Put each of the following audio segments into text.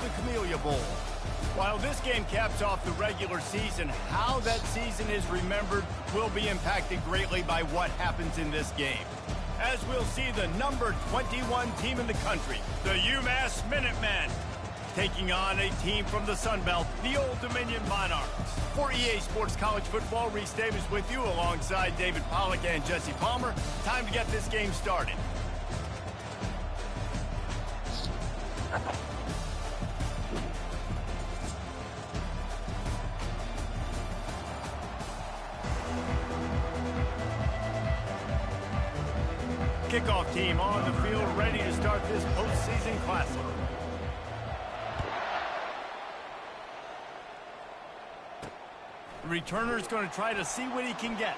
the Camellia Bowl. While this game caps off the regular season, how that season is remembered will be impacted greatly by what happens in this game. As we'll see the number 21 team in the country, the UMass Minutemen, taking on a team from the Sun Belt, the Old Dominion Monarchs. For EA Sports College Football, Reese Davis with you alongside David Pollack and Jesse Palmer. Time to get this game started. Kickoff team on the field, ready to start this postseason classic. The returner's going to try to see what he can get.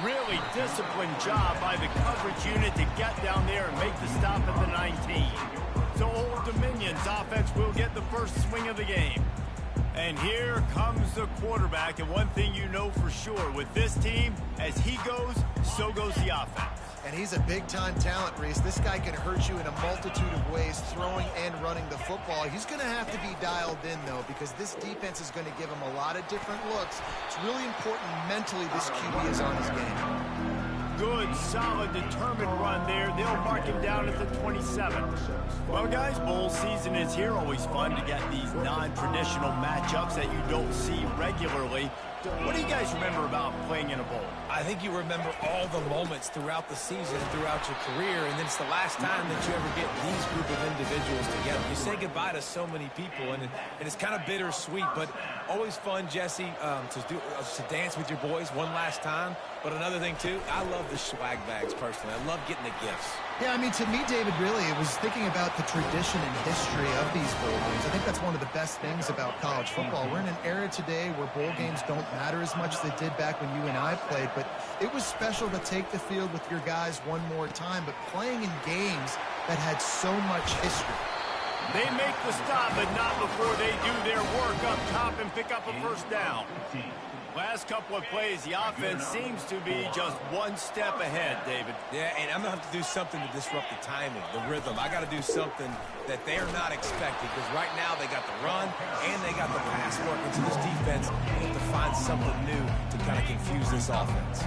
Really disciplined job by the coverage unit to get down there and make the stop at the 19. So Old Dominion's offense will get the first swing of the game. And here comes the quarterback, and one thing you know for sure, with this team, as he goes, so goes the offense. And he's a big-time talent, Reese. This guy can hurt you in a multitude of ways, throwing and running the football. He's going to have to be dialed in, though, because this defense is going to give him a lot of different looks. It's really important mentally this QB is on his game. Good, solid, determined run there. They'll mark him down at the 27. Well, guys, bowl season is here. Always fun to get these non-traditional matchups that you don't see regularly. What do you guys remember about playing in a bowl? I think you remember all the moments throughout the season, throughout your career, and then it's the last time that you ever get these group of individuals together. You say goodbye to so many people, and it's kind of bittersweet, but always fun, Jesse, to dance with your boys one last time. But another thing, too, I love the swag bags, personally. I love getting the gifts. Yeah, I mean, to me, David, really, it was thinking about the tradition and history of these bowl games. I think that's one of the best things about college football. We're in an era today where bowl games don't matter as much as they did back when you and I played, but it was special to take the field with your guys one more time, but playing in games that had so much history. They make the stop, but not before they do their work up top and pick up a first down. Last couple of plays, the offense seems to be just one step ahead, David. Yeah, and I'm going to have to do something to disrupt the timing, the rhythm. I got to do something that they're not expecting, because right now they got the run and they got the pass working. So this defense needs to find something new to kind of confuse this offense.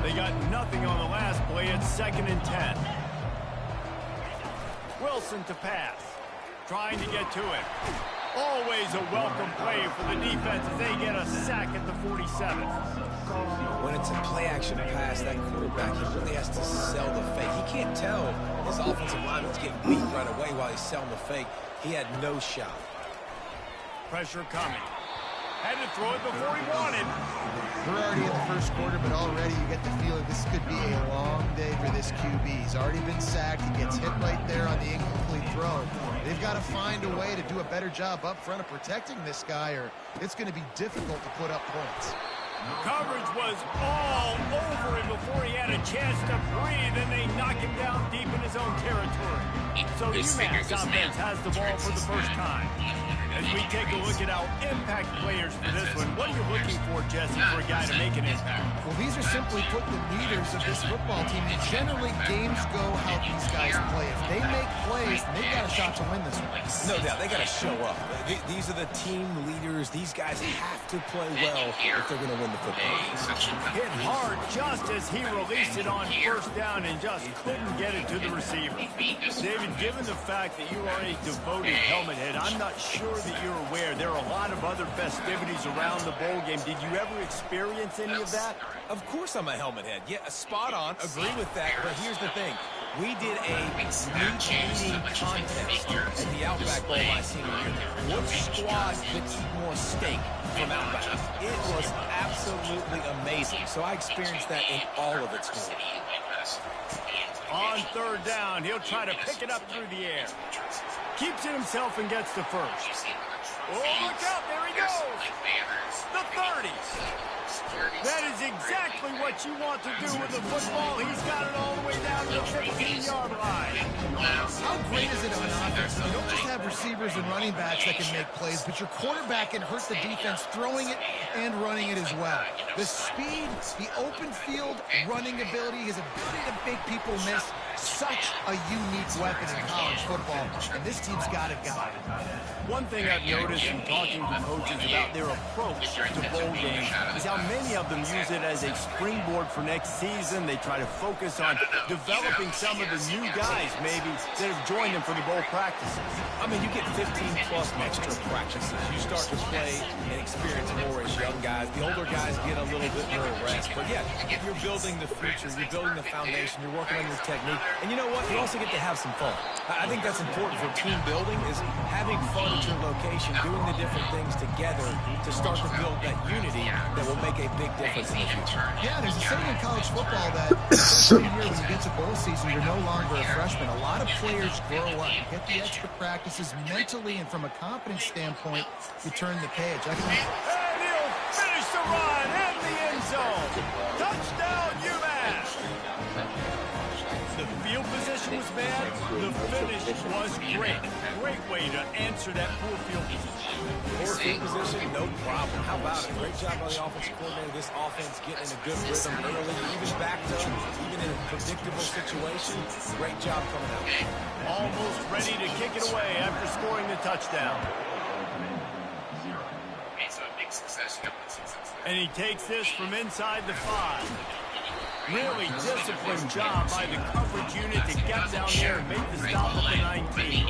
They got nothing on the last play. It's 2nd and 10. Wilson to pass. Trying to get to it. Always a welcome play for the defense as they get a sack at the 47. When it's a play-action pass, that quarterback, he really has to sell the fake. He can't tell his offensive lineman's getting beat right away while he's selling the fake. He had no shot. Pressure coming. Had to throw it before he wanted. We're already in the first quarter, but already you get the feeling this could be a long day for this QB. He's already been sacked. He gets hit right there on the incomplete throw. They've got to find a way to do a better job up front of protecting this guy, or it's going to be difficult to put up points. Coverage was all over him before he had a chance to breathe, and they knock him down deep in his own territory. So UMass offense has the ball for the first time. As we take a look at our impact players for this one, what are you looking for, Jesse, for a guy to make an impact? Well, these are simply put the leaders of this football team. Generally, games go how these guys play. If they make plays, they've got a shot to win this one. No doubt, they got to show up. These are the team leaders. These guys have to play well if they're going to win the football. Hit hard just as he released it on first down and just couldn't get it to the receiver. David, given the fact that you are a devoted helmet head, I'm not sure that you're aware there are a lot of other festivities around the bowl game. Did you ever experience any of that? Of course I'm a helmet head. Yeah, spot on. Agree with that. But here's the thing. We did a meat-eating contest at the Outback Bowl my senior year. Which squad could eat more steak from Outback? It was absolutely amazing. So I experienced that in all of its glory. On third down, he'll try to pick it up through the air. Keeps it himself and gets the first. Oh, look out, there he goes. The 30. That is exactly what you want to do with the football. He's got it all the way down to the 15-yard line. How great is it on offense? You don't just have receivers and running backs that can make plays, but your quarterback can hurt the defense throwing it and running it as well. The speed, the open field running ability, his ability to make people miss, such a unique weapon in college football, and this team's got a guy. One thing I've noticed in talking to coaches about their approach to bowl games is how many of them use it as a springboard for next season. They try to focus on developing some of the new guys, maybe, that have joined them for the bowl practices. I mean, you get 15-plus extra practices. You start to play and experience more as young guys. The older guys get a little bit more rest. But, yeah, you're building the future. You're building the foundation. You're working on your technique. And you know what? You also get to have some fun. I think that's important for team building, is having fun at your location, doing the different things together to start to build that unity that will make a big difference in the future. Yeah, there's a saying in college football that, especially here when you get to bowl season, you're no longer a freshman. A lot of players grow up, you get the extra practices mentally, and from a confidence standpoint, you turn the page. And he'll finish the run in the end zone. Touchdown, Umass! The field position was bad. The finish was great. Great way to answer that poor field position. Poor field position, no problem. How about it? Great job by the offensive coordinator. This offense getting in a good rhythm early, even backed up, even in a predictable situation. Great job coming out. Almost ready to kick it away after scoring the touchdown. And he takes this from inside the 5. Really disciplined job by the coverage unit to get down there and make the stop at the 19.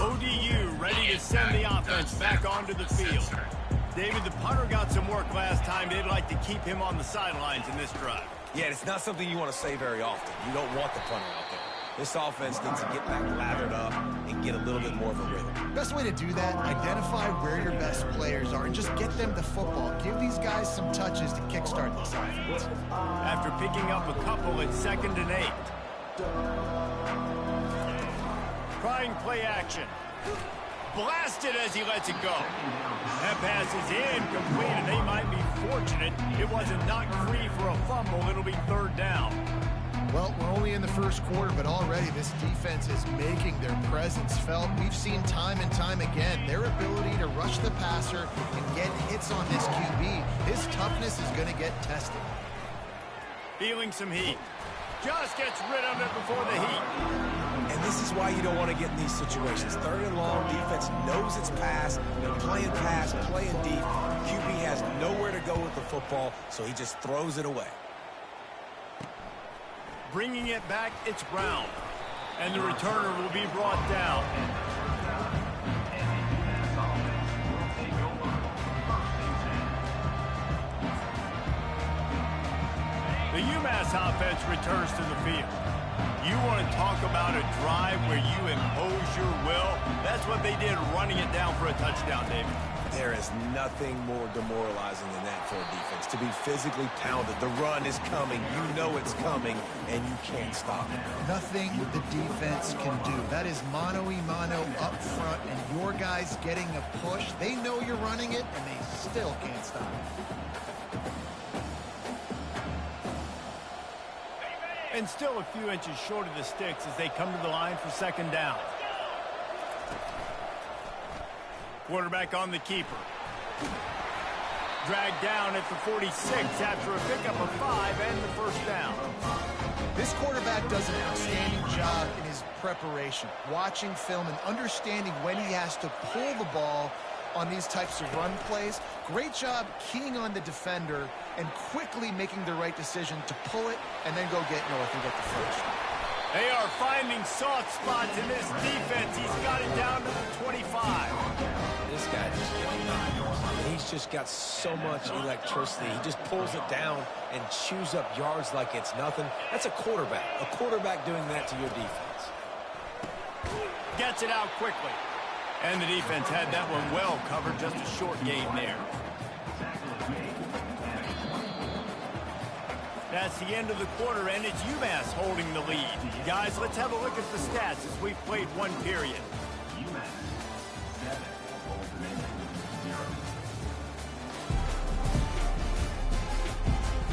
ODU ready to send the offense back onto the field. David, the punter got some work last time. They'd like to keep him on the sidelines in this drive. Yeah, it's not something you want to say very often. You don't want the punter out there. This offense needs to get back lathered up and get a little bit more of a rhythm. Best way to do that, identify where your best players are and just get them the football. Give these guys some touches to kickstart this offense. After picking up a couple, it's 2nd and 8. Trying play action. Blasted as he lets it go. That pass is incomplete, and they might be fortunate it wasn't knocked free for a fumble. It'll be 3rd down. Well, we're only in the first quarter, but already this defense is making their presence felt. We've seen time and time again their ability to rush the passer and get hits on this QB. His toughness is going to get tested. Feeling some heat. Just gets rid of it before the heat. And this is why you don't want to get in these situations. 3rd and long, defense knows it's pass. They're playing pass, playing deep. QB has nowhere to go with the football, so he just throws it away. Bringing it back, it's Brown. And the returner will be brought down. The Umass offense returns to the field. You want to talk about a drive where you impose your will? That's what they did, running it down for a touchdown, David. There is nothing more demoralizing than that for a defense. To be physically pounded. The run is coming. You know it's coming, and you can't stop it. Nothing the defense can do. That is mano-a-mano up front, and your guys getting a push. They know you're running it, and they still can't stop it. And still a few inches short of the sticks as they come to the line for 2nd down. Quarterback on the keeper. Dragged down at the 46 after a pickup of 5 and the 1st down. This quarterback does an outstanding job in his preparation, watching film and understanding when he has to pull the ball on these types of run plays. Great job keying on the defender and quickly making the right decision to pull it and then go get north and get the first. They are finding soft spots in this defense. He's got it down to the 25. This guy just he's just got so much electricity. He just pulls it down and chews up yards like it's nothing. That's a quarterback. A quarterback doing that to your defense. Gets it out quickly. And the defense had that one well covered. Just a short gain there. That's the end of the quarter, and it's Umass holding the lead. Guys, let's have a look at the stats as we've played one period.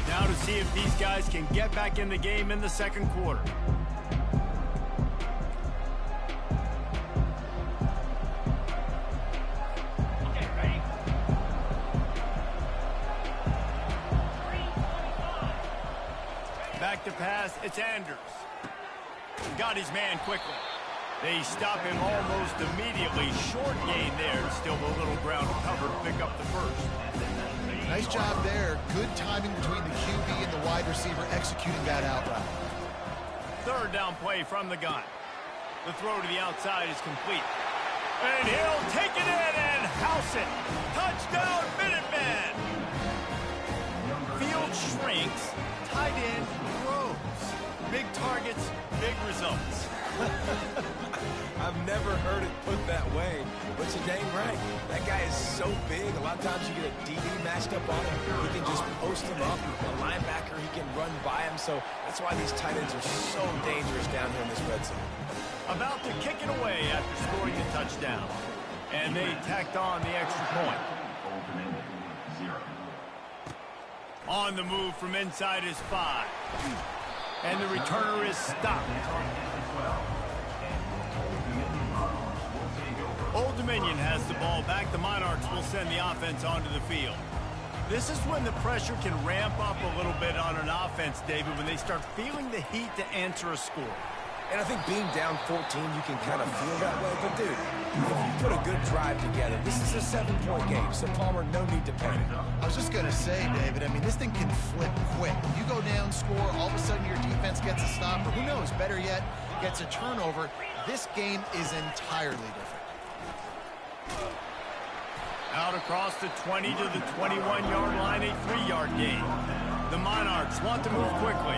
Now to see if these guys can get back in the game in the 2nd quarter. Back to pass, it's Anders. got his man quickly. They stop him almost immediately. Short gain there. Still a little ground to cover to pick up the first. Nice job there. Good timing between the QB and the wide receiver executing that out route. Third down play from the gun. The throw to the outside is complete. And he'll take it in and house it. Touchdown, Minutemen. Field shrinks. Tight end grows. Big targets, big results. I've never heard it put that way, but you're dang right. That guy is so big. A lot of times you get a DB matched up on him. He can just post him up. A linebacker, he can run by him. So that's why these tight ends are so dangerous down here in this red zone. About to kick it away after scoring a touchdown. And they tacked on the extra point. On the move from inside his 5. And the returner is stopped. Old Dominion has the ball back. The Monarchs will send the offense onto the field. This is when the pressure can ramp up a little bit on an offense, David, when they start feeling the heat to answer a score. And I think being down 14, you can kind of feel that way. But, dude, if you put a good drive together, this is a 7-point game. So, Palmer, no need to panic. I was just going to say, David, I mean, this thing can flip quick. You go down, score, all of a sudden your defense gets a stop, or who knows, better yet, gets a turnover. This game is entirely different. Out across the 20 to the 21-yard line, a 3-yard gain. The Monarchs want to move quickly.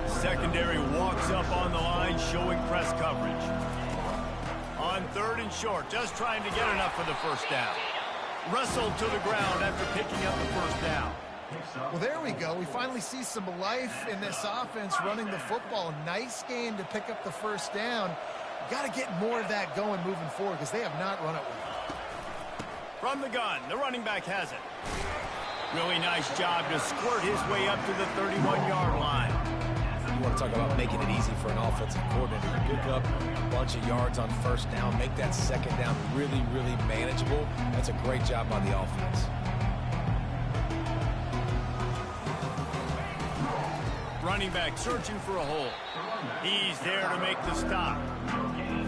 Secondary walks up on the line, showing press coverage. On 3rd and short, just trying to get enough for the first down. Wrestled to the ground after picking up the first down. Well, there we go. We finally see some life in this offense running the football. Nice game to pick up the first down. Got to get more of that going moving forward because they have not run it well. From the gun, the running back has it. Really nice job to squirt his way up to the 31-yard line. You want to talk about making it easy for an offensive coordinator to pick up a bunch of yards on first down, make that second down really, really manageable. That's a great job by the offense. Running back searching for a hole. He's there to make the stop.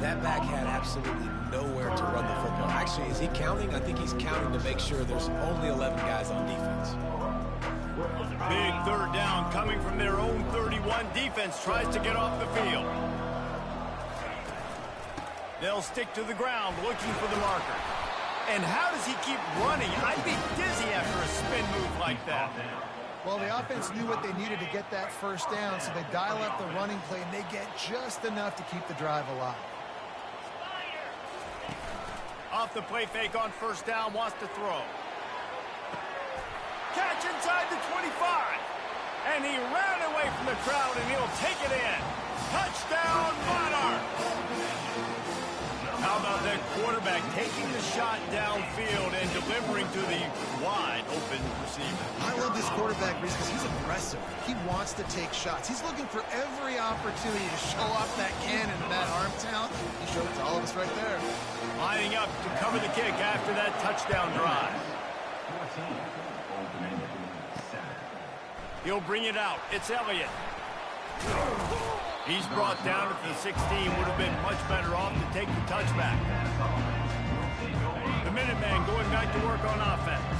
That back had absolutely nowhere to run the football. Actually, is he counting? I think he's counting to make sure there's only 11 guys on defense. Big third down coming from their own 31. Defense tries to get off the field. They'll stick to the ground looking for the marker. And how does he keep running? I'd be dizzy after a spin move like that. Well, the offense knew what they needed to get that first down, so they dial up the running play, and they get just enough to keep the drive alive. Off the play fake on first down, wants to throw. Catch inside the 25. And he ran away from the crowd, and he'll take it in. Touchdown, Monarchs! How about that quarterback taking the shot downfield and delivering to the wide-open receiver? I love this quarterback, Reese, because he's aggressive. He wants to take shots. He's looking for every opportunity to show off that cannon and that arm talent. He showed it to all of us right there. Lining up to cover the kick after that touchdown drive. He'll bring it out. It's Elliott. He's brought down at the 16. Would have been much better off to take the touchback. The Minutemen going back to work on offense.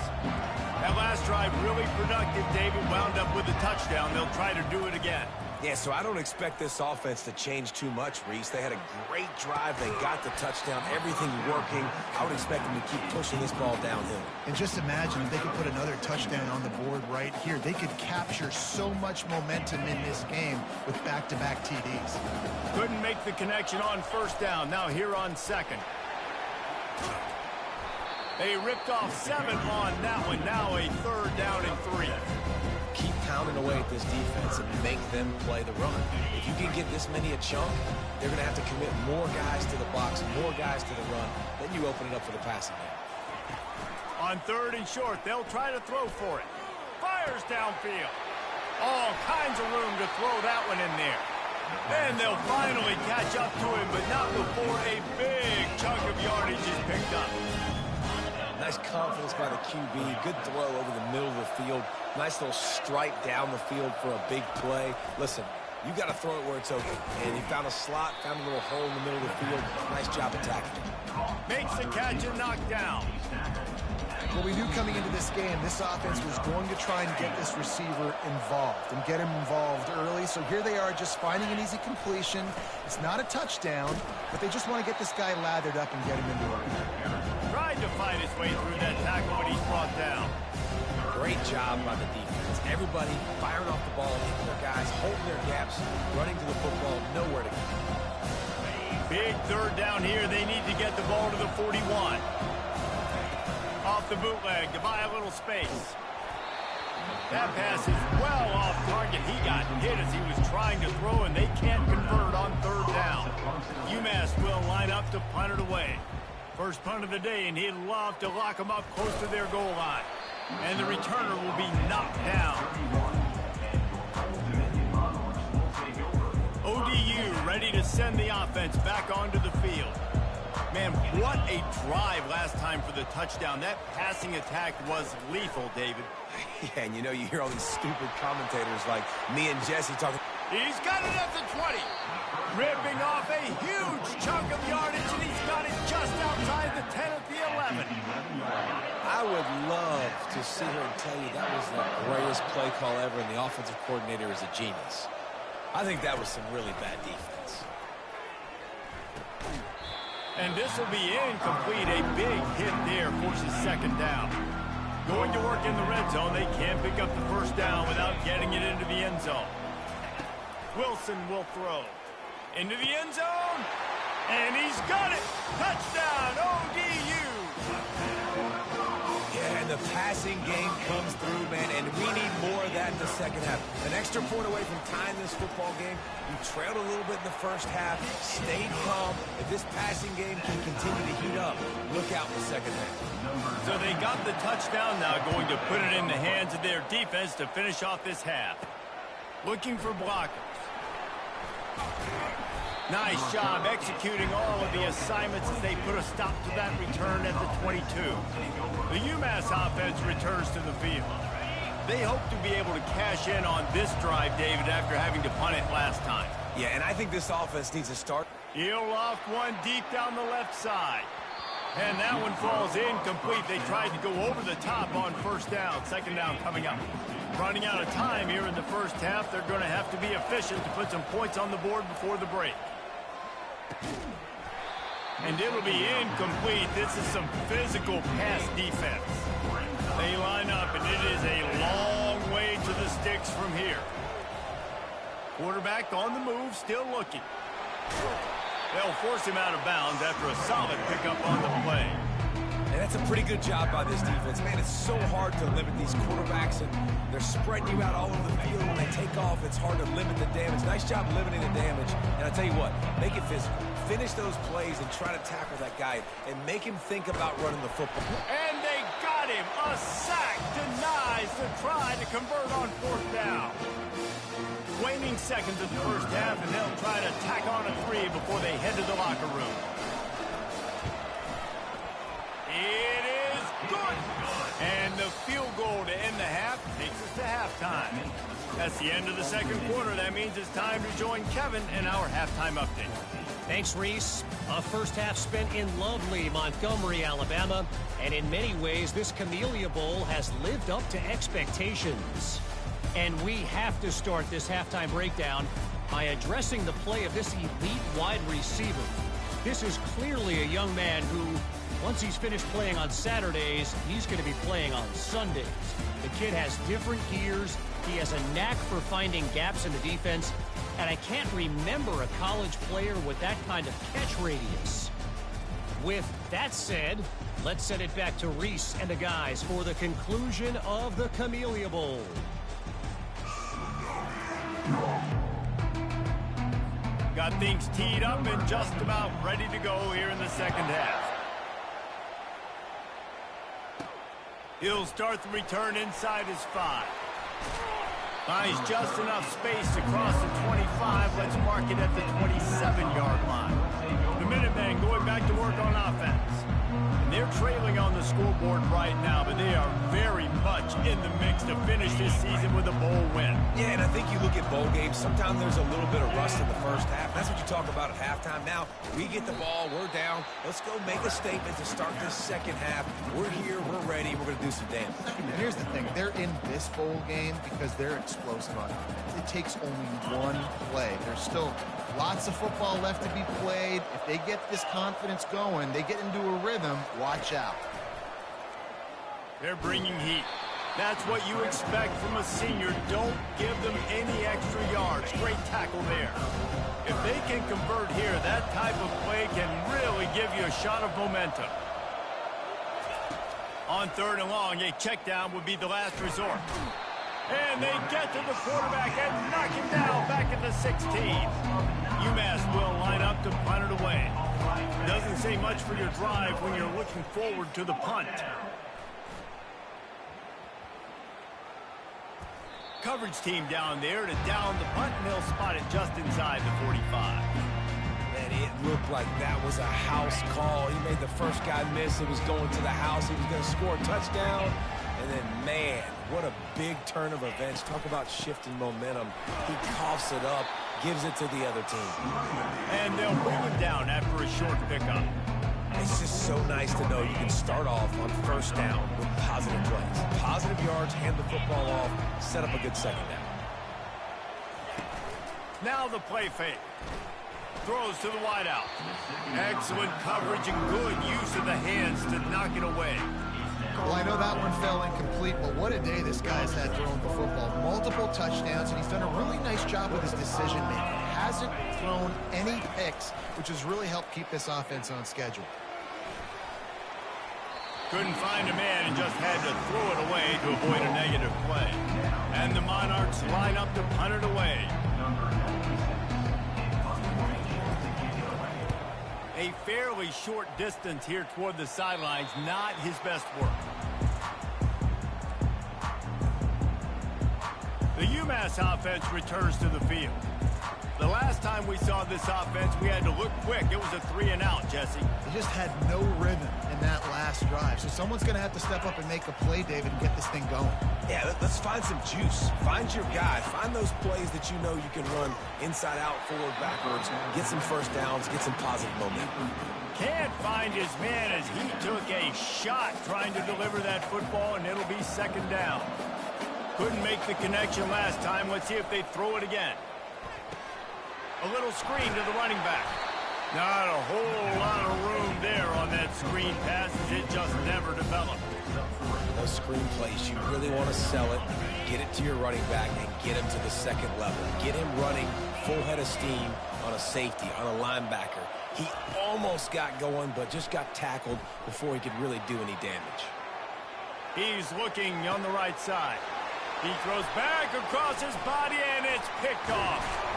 That last drive really productive. David wound up with a touchdown. They'll try to do it again. Yeah, so I don't expect this offense to change too much, Reese. They had a great drive. They got the touchdown. Everything working. I would expect them to keep pushing this ball downhill. And just imagine if they could put another touchdown on the board right here. They could capture so much momentum in this game with back-to-back TDs. Couldn't make the connection on first down. Now here on second. They ripped off 7 on that one. Now a third down and 3. Keep pounding away at this defense and make them play the run. If you can get this many a chunk, they're going to have to commit more guys to the box, more guys to the run. Then you open it up for the passing game. On 3rd and short, they'll try to throw for it. Fires downfield. All kinds of room to throw that one in there. And they'll finally catch up to him, but not before a big chunk of yardage is picked up. Nice confidence by the QB. Good throw over the middle of the field. Nice little strike down the field for a big play. Listen, You got to throw it where it's open. And he found a slot, found a little hole in the middle of the field. Nice job attacking it. Makes the catch and knocked down. Well, we knew coming into this game, this offense was going to try and get this receiver involved and get him involved early. So here they are just finding an easy completion. It's not a touchdown, but they just want to get this guy lathered up and get him into it. Tried to fight his way through that tackle, but he's brought down. Great job by the defense. Everybody firing off the ball, hitting their guys, holding their gaps, running to the football, nowhere to go. Big third down here. They need to get the ball to the 41. Off the bootleg to buy a little space. That pass is well off target. He got hit as he was trying to throw, and they can't convert on third down. Umass will line up to punt it away. First punt of the day, and he'd love to lock them up close to their goal line. And the returner will be knocked down. ODU ready to send the offense back onto the field. Man, what a drive last time for the touchdown. That passing attack was lethal, David. Yeah, and you know, you hear all these stupid commentators like me and Jesse talking. He's got it at the 20. Ripping off a huge chunk of yardage, and he's got it just outside the 10 at the 11. I would love to sit here and tell you that was the greatest play call ever, and the offensive coordinator is a genius. I think that was some really bad defense. And this will be incomplete. A big hit there forces second down. Going to work in the red zone. They can't pick up the first down without getting it into the end zone. Wilson will throw. Into the end zone. And he's got it. Touchdown, ODU. Yeah, and the passing game comes through, man, and we need more of that in the second half. An extra point away from tying this football game. You trailed a little bit in the first half, stayed calm. If this passing game can continue to heat up, look out in the second half. So they got the touchdown, now going to put it in the hands of their defense to finish off this half. Looking for blockers. Nice job executing all of the assignments as they put a stop to that return at the 22. The Umass offense returns to the field. They hope to be able to cash in on this drive, David, after having to punt it last time. Yeah, and I think this offense needs to start. He'll loft one deep down the left side. And that one falls incomplete. They tried to go over the top on first down. Second down coming up. Running out of time here in the first half. They're going to have to be efficient to put some points on the board before the break. And it'll be incomplete. This is some physical pass defense. They line up, and it is a long way to the sticks from here. Quarterback on the move, still looking. They'll force him out of bounds after a solid pickup on the play. And that's a pretty good job by this defense. Man, it's so hard to limit these quarterbacks, and they're spreading you out all over the field. When they take off, it's hard to limit the damage. Nice job limiting the damage. And I'll tell you what, make it physical. Finish those plays and try to tackle that guy and make him think about running the football. And they got him. A sack denies the try to convert on fourth down. Waning seconds of the first half, and they'll try to tack on a 3 before they head to the locker room. It is good. And the field goal to end the half takes us to halftime. That's the end of the second quarter. That means it's time to join Kevin in our halftime update. Thanks, Reese. A first half spent in lovely Montgomery, Alabama. And in many ways, this Camellia Bowl has lived up to expectations. And we have to start this halftime breakdown by addressing the play of this elite wide receiver. This is clearly a young man who, once he's finished playing on Saturdays, he's going to be playing on Sundays. The kid has different gears. He has a knack for finding gaps in the defense. And I can't remember a college player with that kind of catch radius. With that said, let's send it back to Reese and the guys for the conclusion of the Camellia Bowl. Got things teed up and just about ready to go here in the second half. He'll start the return inside his 5. Finds just enough space to cross the 25. Let's mark it at the 27-yard line. The Minutemen going back to work on offense. And they're trailing on the the scoreboard right now, but they are very much in the mix to finish this season with a bowl win. Yeah, and I think you look at bowl games, sometimes there's a little bit of rust in the first half. That's what you talk about at halftime. Now, we get the ball, we're down. Let's go make a statement to start this second half. We're here, we're ready, we're going to do some damage. Here's the thing. They're in this bowl game because they're explosive on offense. It takes only one play. There's still lots of football left to be played. If they get this confidence going, they get into a rhythm, watch out. They're bringing heat. That's what you expect from a senior. Don't give them any extra yards. Great tackle there. If they can convert here, that type of play can really give you a shot of momentum. On 3rd and long, a check down would be the last resort. And they get to the quarterback and knock him down back at the 16. Umass will line up to punt it away. Doesn't say much for your drive when you're looking forward to the punt. Coverage team down there to down the punt, and they'll spot it just inside the 45. Man, it looked like that was a house call. He made the first guy miss. It was going to the house. He was going to score a touchdown. And then, man, what a big turn of events. Talk about shifting momentum. He coughs it up, gives it to the other team. And they'll bring him down after a short pickup. It's just so nice to know you can start off on 1st down with positive plays. Positive yards, hand the football off, set up a good second down. Now the play fake. Throws to the wideout. Excellent coverage and good use of the hands to knock it away. Well, I know that one fell incomplete, but what a day this guy's had throwing the football. Multiple touchdowns, and he's done a really nice job with his decision-making. Hasn't thrown any picks, which has really helped keep this offense on schedule. Couldn't find a man and just had to throw it away to avoid a negative play. And the Monarchs line up to punt it away. A fairly short distance here toward the sidelines, not his best work. The UMass offense returns to the field. The last time we saw this offense, we had to look quick. It was a 3-and-out, Jesse. They just had no rhythm in that last drive. So someone's going to have to step up and make a play, David, and get this thing going. Yeah, let's find some juice. Find your guy. Find those plays that you know you can run inside out, forward, backwards. Get some first downs. Get some positive momentum. Can't find his man as he took a shot trying to deliver that football, and it'll be 2nd down. Couldn't make the connection last time. Let's see if they throw it again. A little screen to the running back. Not a whole lot of room there on that screen pass as it just never developed. Those screen plays, you really want to sell it, get it to your running back, and get him to the 2nd level. Get him running full head of steam on a safety, on a linebacker. He almost got going, but just got tackled before he could really do any damage. He's looking on the right side. He throws back across his body, and it's picked off.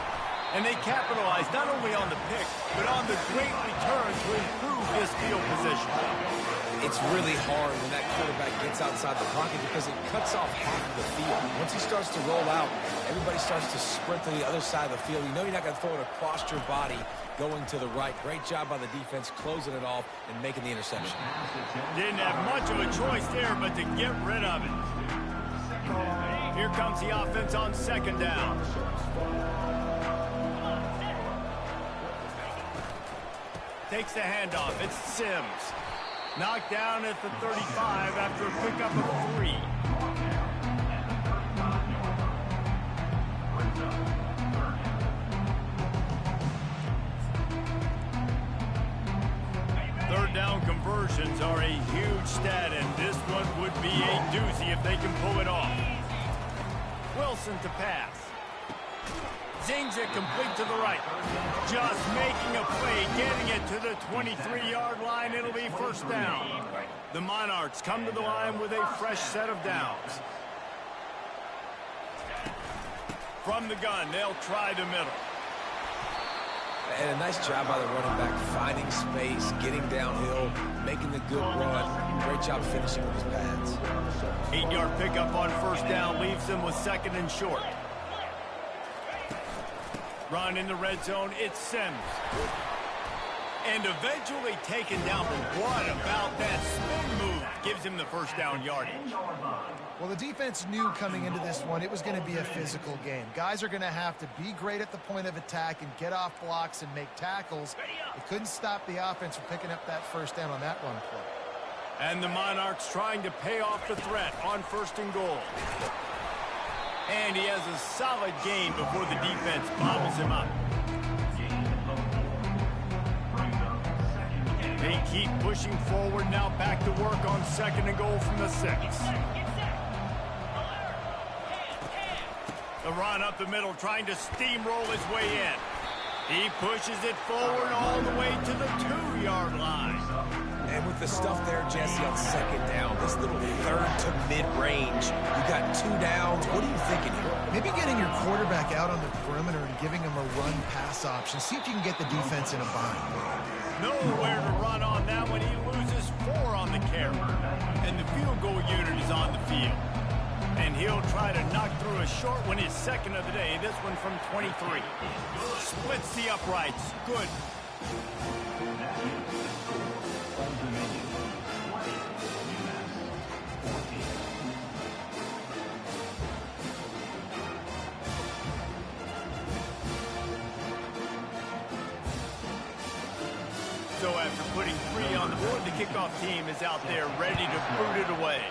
And they capitalize not only on the pick, but on the great return to improve this field position. It's really hard when that quarterback gets outside the pocket because it cuts off half of the field. Once he starts to roll out, everybody starts to sprint to the other side of the field. You know you're not going to throw it across your body going to the right. Great job by the defense closing it off and making the interception. Didn't have much of a choice there but to get rid of it. Here comes the offense on 2nd down. Takes the handoff. It's Sims. Knocked down at the 35 after a pickup of 3. Third down conversions are a huge stat, and this one would be a doozy if they can pull it off. Wilson to pass. Zings it complete to the right. Just making a play, getting it to the 23-yard line. It'll be 1st down. The Monarchs come to the line with a fresh set of downs. From the gun, they'll try the middle. And a nice job by the running back, finding space, getting downhill, making the good run. Great job finishing with his pads. 8-yard pickup on 1st down leaves them with 2nd and short. Run in the red zone, it's Sims. And eventually taken down, but what about that spin move? gives him the first down yardage. Well, the defense knew coming into this one it was going to be a physical game. Guys are going to have to be great at the point of attack and get off blocks and make tackles. They couldn't stop the offense from picking up that first down on that run play. And the Monarchs trying to pay off the threat on 1st and goal. And he has a solid gain before the defense bobbles him up. They keep pushing forward, now back to work on 2nd and goal from the 6. The run up the middle, trying to steamroll his way in. He pushes it forward all the way to the 2-yard line. And with the stuff there, Jesse, on 2nd down, this little 3rd to mid-range, you got 2 downs. What are you thinking here? Maybe getting your quarterback out on the perimeter and giving him a run-pass option. See if you can get the defense in a bind. Nowhere to run on that one. He loses 4 on the carry. And the field goal unit is on the field. And he'll try to knock through a short one, his 2nd of the day. This one from 23. Splits the uprights. Good. So after putting 3 on the board, the kickoff team is out there ready to boot it away.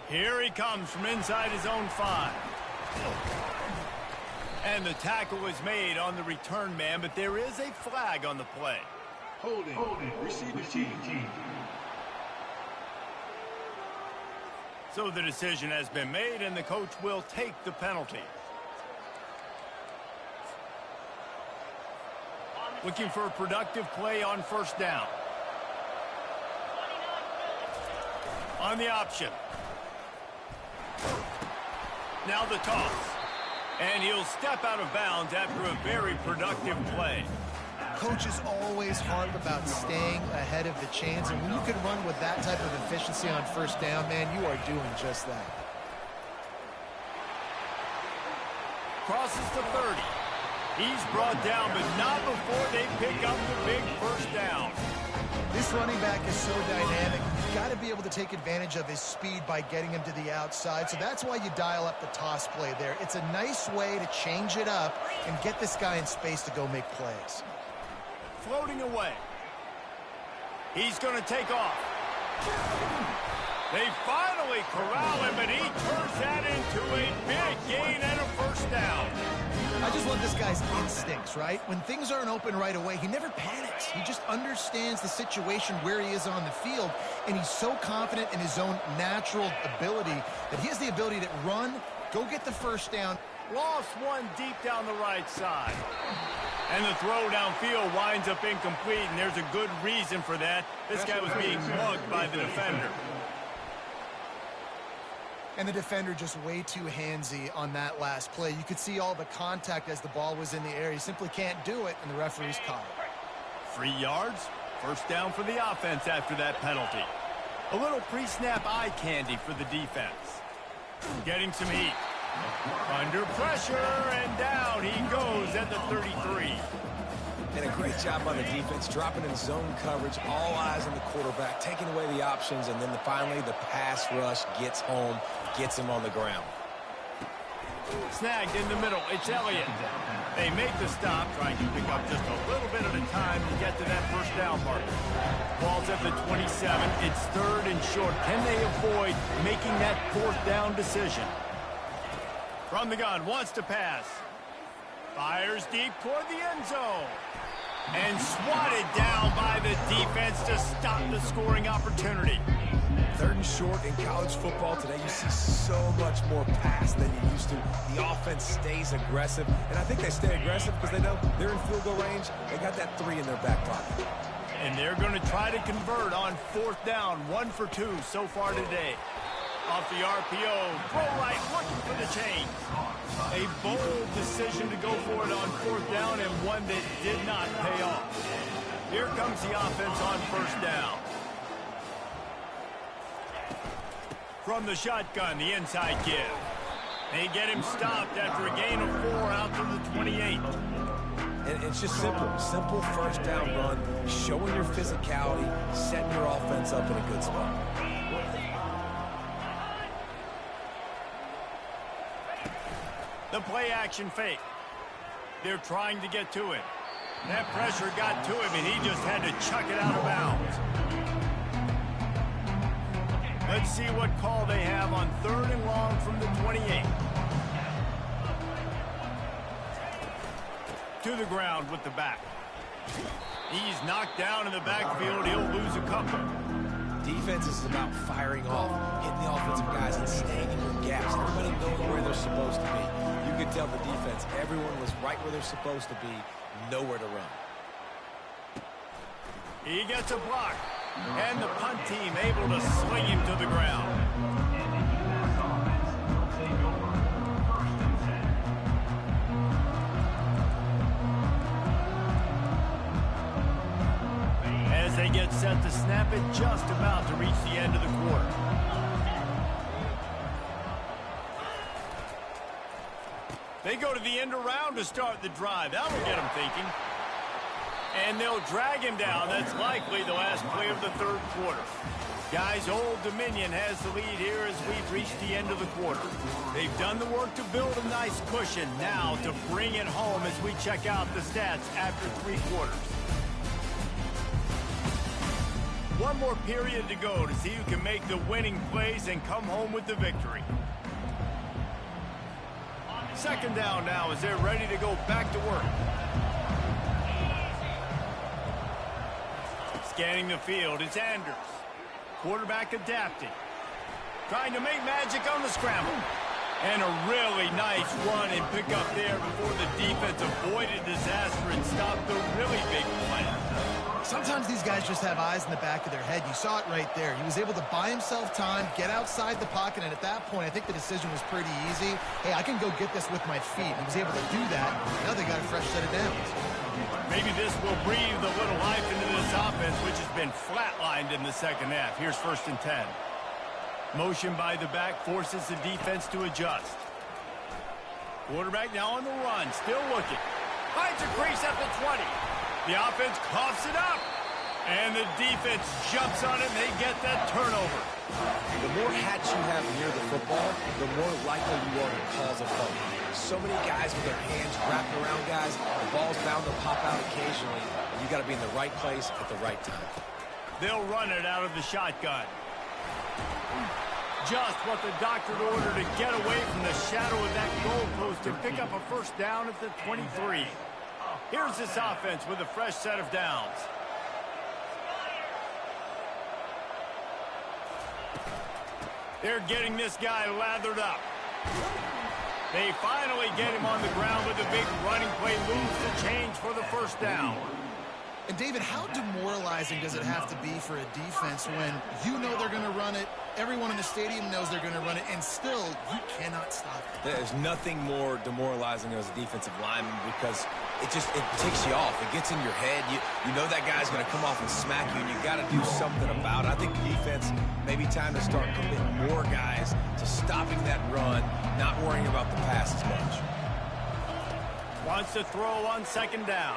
Here he comes from inside his own 5. And the tackle was made on the return man, but there is a flag on the play. Holding. Receiver team. So the decision has been made, and the coach will take the penalty. Looking for a productive play on 1st down. On the option. Now the toss. And he'll step out of bounds after a very productive play. Coaches always harp about staying ahead of the chains, and when you can run with that type of efficiency on 1st down, man, you are doing just that. Crosses the 30. He's brought down, but not before they pick up the big 1st down. This running back is so dynamic. You've got to be able to take advantage of his speed by getting him to the outside. So that's why you dial up the toss play there. It's a nice way to change it up and get this guy in space to go make plays. Floating away. He's going to take off. They finally corral him, and he turns that into a big gain and a 1st down. I just love this guy's instincts, right? When things aren't open right away, he never panics. He just understands the situation where he is on the field, and he's so confident in his own natural ability that he has the ability to run, go get the 1st down. Lost one deep down the right side. And the throw downfield winds up incomplete, and there's a good reason for that. This guy was being mugged by the defender. And the defender just way too handsy on that last play. You could see all the contact as the ball was in the air. He simply can't do it, and the referee's caught it. 3 yards, 1st down for the offense after that penalty. A little pre-snap eye candy for the defense. Getting some heat. Under pressure, and down he goes at the 33. And a great job by the defense, dropping in zone coverage, all eyes on the quarterback, taking away the options, and then finally the pass rush gets home, gets him on the ground. Snagged in the middle, it's Elliott. They make the stop, trying to pick up just a little bit at a time to get to that first down mark. Ball's at the 27, it's third and short. Can they avoid making that fourth down decision? From the gun, wants to pass. Fires deep toward the end zone. And swatted down by the defense to stop the scoring opportunity. Third and short in college football today, you see so much more pass than you used to. The offense stays aggressive, and I think they stay aggressive because they know they're in field goal range. They got that 3 in their back pocket. And they're going to try to convert on fourth down, 1 for 2 so far today. Off the RPO, throw right, looking for the chain. A bold decision to go for it on fourth down, and one that did not pay off. Here comes the offense on first down. From the shotgun, the inside give. They get him stopped after a gain of 4 out to the 28. And it's just simple first down run, showing your physicality, setting your offense up in a good spot. The play action fake. They're trying to get to it. That pressure got to him, and he just had to chuck it out of bounds. Let's see what call they have on third and long from the 28. To the ground with the back. He's knocked down in the backfield. He'll lose a couple. Defense is about firing off, hitting the offensive guys and staying in your gaps. Everybody knowing where they're supposed to be. You could tell the defense, everyone was right where they're supposed to be, nowhere to run. He gets a block, and the punt team able to sling him to the ground. As they get set to snap it, just about to reach the end of the quarter. They go to the end around to start the drive. That'll get them thinking. And they'll drag him down. That's likely the last play of the third quarter. Guys, Old Dominion has the lead here as we've reached the end of the quarter. They've done the work to build a nice cushion. Now to bring it home as we check out the stats after 3 quarters. One more period to go to see who can make the winning plays and come home with the victory. Second down now as they're ready to go back to work. Scanning the field, it's Anders. Quarterback adapting. Trying to make magic on the scramble. And a really nice run and pick up there before the defense avoided disaster and stopped the really big play. Sometimes these guys just have eyes in the back of their head. You saw it right there. He was able to buy himself time, get outside the pocket, and at that point, I think the decision was pretty easy. Hey, I can go get this with my feet. He was able to do that. Now they got a fresh set of downs. Maybe this will breathe a little life into this offense, which has been flatlined in the second half. Here's 1st and 10. Motion by the back forces the defense to adjust. Quarterback now on the run, still looking. Finds a crease at the 20. The offense coughs it up. And the defense jumps on it, and they get that turnover. The more hats you have near the football, the more likely you are to cause a fumble. So many guys with their hands wrapped around guys, the ball's bound to pop out occasionally, and you got to be in the right place at the right time. They'll run it out of the shotgun. Just what the doctor ordered to get away from the shadow of that goalpost and pick up a first down at the 23. Here's this offense with a fresh set of downs. They're getting this guy lathered up. They finally get him on the ground with a big running play, moves the change for the first down. And, David, how demoralizing does it have to be for a defense when you know they're going to run it, everyone in the stadium knows they're going to run it, and still you cannot stop it? There's nothing more demoralizing as a defensive lineman because it ticks you off. It gets in your head. You know that guy's going to come off and smack you, and you got to do something about it. I think the defense, maybe time to start committing more guys to stopping that run, not worrying about the pass as much. Wants to throw on second down.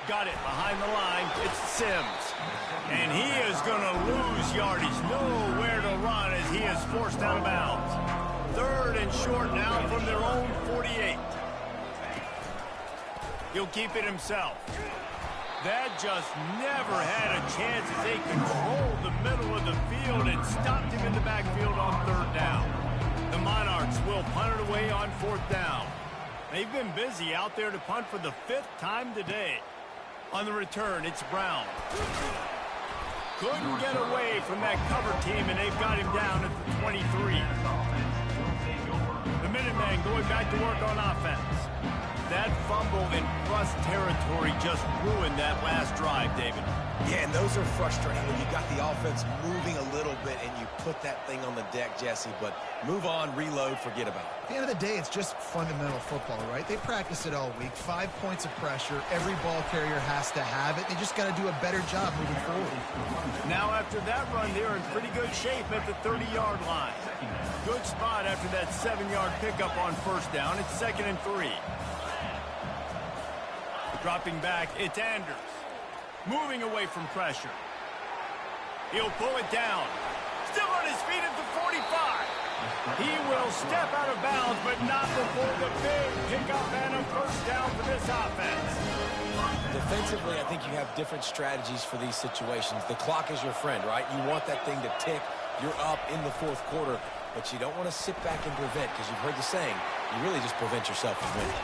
Got it behind the line. It's Sims. And he is going to lose yardage. Nowhere to run as he is forced out of bounds. 3rd and short now from their own 48. He'll keep it himself. That just never had a chance as they controlled the middle of the field and stopped him in the backfield on 3rd down. The Monarchs will punt it away on 4th down. They've been busy out there to punt for the 5th time today. On the return, it's Brown. Couldn't get away from that cover team, and they've got him down at the 23. The Minutemen going back to work on offense. That fumble in plus territory just ruined that last drive, David. Yeah, and those are frustrating when you got the offense moving a little bit and you put that thing on the deck, Jesse. But move on, reload, forget about it. At the end of the day, it's just fundamental football, right? They practice it all week. 5 points of pressure. Every ball carrier has to have it. They just got to do a better job moving forward. Now after that run, they're in pretty good shape at the 30-yard line. Good spot after that 7-yard pickup on 1st down. It's 2nd and 3. Dropping back, it's Anders. Moving away from pressure. He'll pull it down. Still on his feet at the 45. He will step out of bounds, but not before the big pickup and a 1st down for this offense. Defensively, I think you have different strategies for these situations. The clock is your friend, right? You want that thing to tick. You're up in the 4th quarter, but you don't want to sit back and prevent, because you've heard the saying, you really just prevent yourself from winning.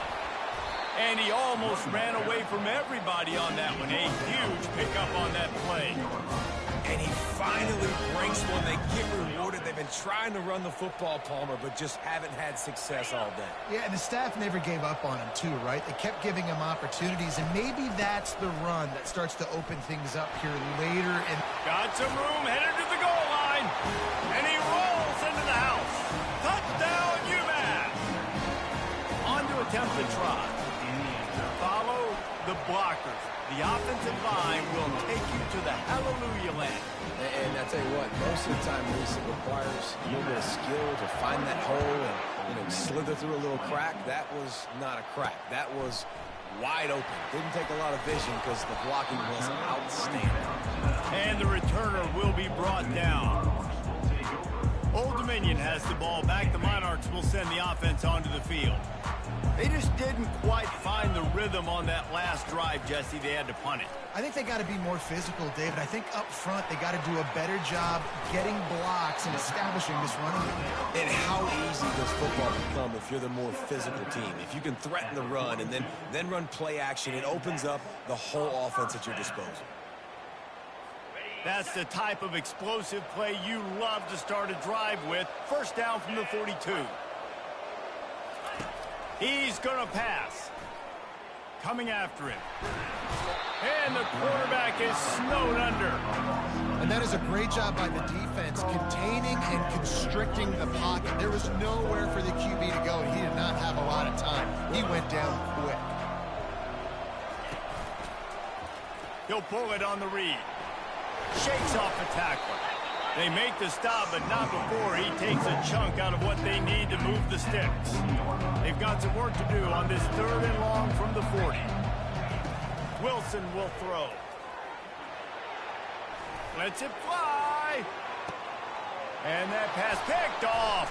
And he almost ran away from everybody on that one. A huge pickup on that play. And he finally breaks one. They get rewarded. They've been trying to run the football, Palmer, but just haven't had success all day. Yeah, and the staff never gave up on him, too, right? They kept giving him opportunities, and maybe that's the run that starts to open things up here later. And got some room, headed to the goal line, and he rolls into the house. Touchdown, Umass! On to attempt the try. Follow the blockers. The offensive line will take you to the hallelujah land. And I tell you what, most of the time, Reese, it requires a little bit of skill to find that hole and slither through a little crack. That was not a crack. That was wide open. Didn't take a lot of vision because the blocking was outstanding. And the returner will be brought down. Old Dominion has the ball back. The Monarchs will send the offense onto the field. They just didn't quite find the rhythm on that last drive, Jesse. They had to punt it. I think they got to be more physical, David. I think up front they got to do a better job getting blocks and establishing this running game. And how easy does football become if you're the more physical team? If you can threaten the run and then run play action, it opens up the whole offense at your disposal. That's the type of explosive play you love to start a drive with. 1st down from the 42. He's going to pass. Coming after him. And the quarterback is snowed under. And that is a great job by the defense, containing and constricting the pocket. There was nowhere for the QB to go, and he did not have a lot of time. He went down quick. He'll pull it on the read. Shakes off the tackler. They make the stop, but not before he takes a chunk out of what they need to move the sticks. They've got some work to do on this 3rd and long from the 40. Wilson will throw. Lets it fly. And that pass picked off.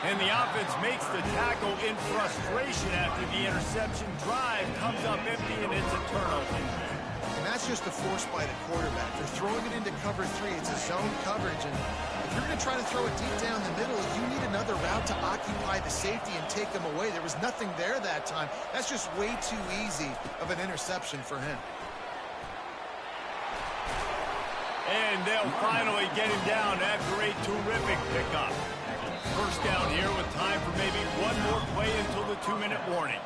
And the offense makes the tackle in frustration after the interception. Drive comes up empty, and it's a turnover. And that's just a force by the quarterback. They're throwing it into cover 3. It's a zone coverage. And if you're going to try to throw it deep down the middle, you need another route to occupy the safety and take them away. There was nothing there that time. That's just way too easy of an interception for him. And they'll finally get him down after a terrific pickup. 1st down here with time for maybe one more play until the 2-minute warning.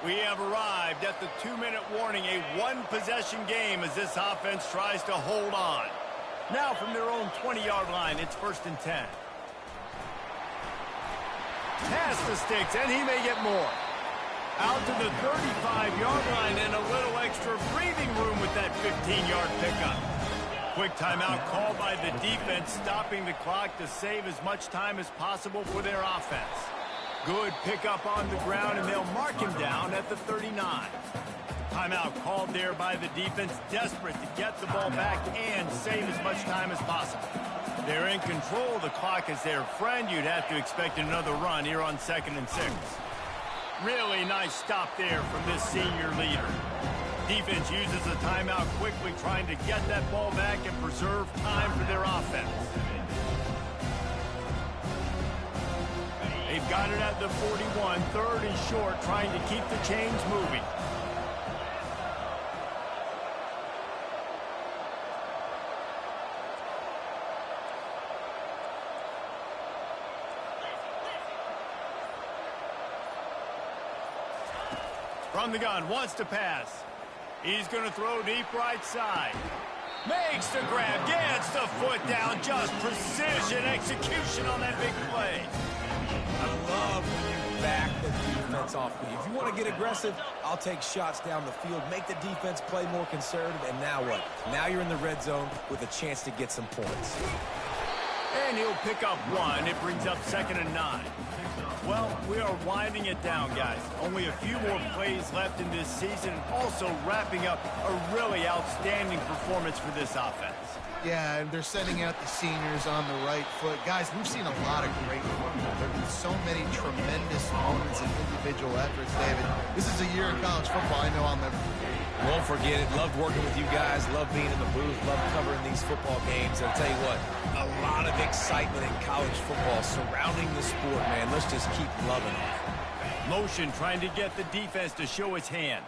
We have arrived at the 2-minute warning, a one-possession game as this offense tries to hold on. Now from their own 20-yard line, it's 1st and 10. Pass the sticks, and he may get more. Out to the 35-yard line and a little extra breathing room with that 15-yard pickup. Quick timeout called by the defense, stopping the clock to save as much time as possible for their offense. Good pickup on the ground, and they'll mark him down at the 39. Timeout called there by the defense, desperate to get the ball back and save as much time as possible. They're in control of the clock as their friend. You'd have to expect another run here on 2nd and 6. Really nice stop there from this senior leader. Defense uses a timeout quickly, trying to get that ball back and preserve time for their offense. They've got it at the 41, 3rd and short, trying to keep the chains moving. From the gun, wants to pass. He's going to throw deep right side. Makes the grab, gets the foot down. Just precision execution on that big play. I love when you back the defense off me. If you want to get aggressive, I'll take shots down the field, make the defense play more conservative, and now what? Now you're in the red zone with a chance to get some points. And he'll pick up 1. It brings up 2nd and 9. Well, we are winding it down, guys. Only a few more plays left in this season, also wrapping up a really outstanding performance for this offense. Yeah, and they're sending out the seniors on the right foot. Guys, we've seen a lot of great football. There have been so many tremendous moments and individual efforts, David. This is a year in college football I know I'll never forget. Won't forget it. Loved working with you guys. Loved being in the booth. Loved covering these football games. And I'll tell you what, a lot of excitement in college football surrounding the sport, man. Let's just keep loving it. Motion trying to get the defense to show his hand.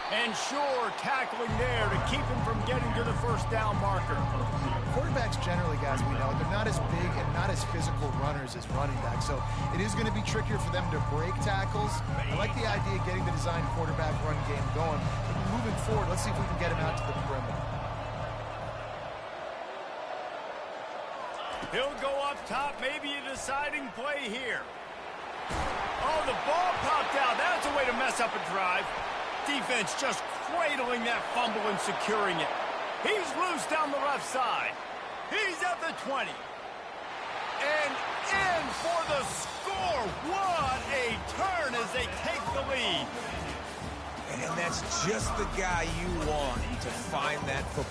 And sure, tackling there to keep him from getting to the first down marker. Quarterbacks generally, guys, we know, they're not as big and not as physical runners as running backs, so it is going to be trickier for them to break tackles. I like the idea of getting the design quarterback run game going. But moving forward, let's see if we can get him out to the perimeter. He'll go up top, maybe a deciding play here. Oh, the ball popped out. That's a way to mess up a drive. Defense just cradling that fumble and securing it. He's loose down the left side. He's at the 20. And in for the score. What a turn as they take the lead. And that's just the guy you want to find that football.